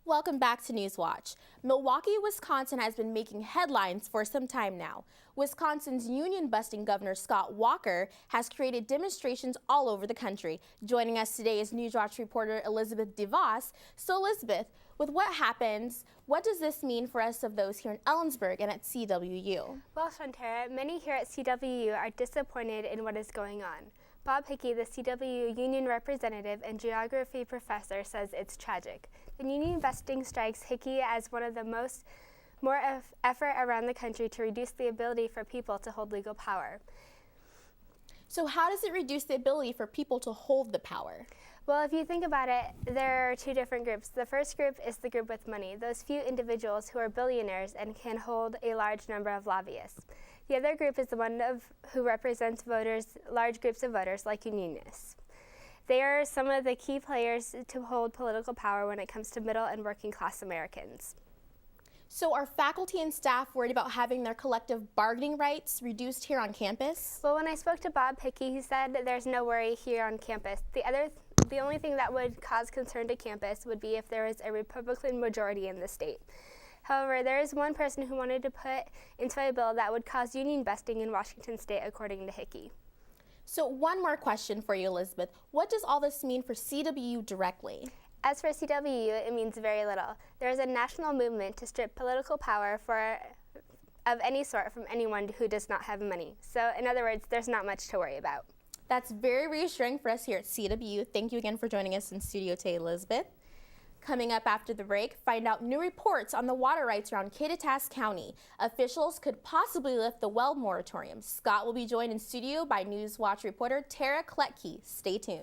Welcome back to NewsWatch. Milwaukee, Wisconsin has been making headlines for some time now. Wisconsin's union-busting Governor Scott Walker has created demonstrations all over the country. Joining us today is NewsWatch reporter Elizabeth DeVos. So Elizabeth, with what happens, what does this mean for us of those here in Ellensburg and at CWU? Well, Shantara, many here at CWU are disappointed in what is going on. Bob Hickey, the CWU union representative and geography professor, says it's tragic. The union busting strikes Hickey as one of the more effort around the country to reduce the ability for people to hold legal power. So how does it reduce the ability for people to hold the power? Well, if you think about it, there are two different groups. The first group is the group with money, those few individuals who are billionaires and can hold a large number of lobbyists. The other group is the one who represents voters, large groups of voters like unionists. They are some of the key players to hold political power when it comes to middle and working class Americans. So are faculty and staff worried about having their collective bargaining rights reduced here on campus? Well, when I spoke to Bob Hickey, he said that there's no worry here on campus. The only thing that would cause concern to campus would be if there was a Republican majority in the state. However, there is one person who wanted to put into a bill that would cause union busting in Washington state, according to Hickey. So one more question for you, Elizabeth. What does all this mean for CWU directly? As for CWU, it means very little. There is a national movement to strip political power of any sort from anyone who does not have money. So in other words, there's not much to worry about. That's very reassuring for us here at CWU. Thank you again for joining us in studio today, Elizabeth. Coming up after the break, find out new reports on the water rights around Kittitas County. Officials could possibly lift the well moratorium. Scott will be joined in studio by NewsWatch reporter Tara Kletke. Stay tuned.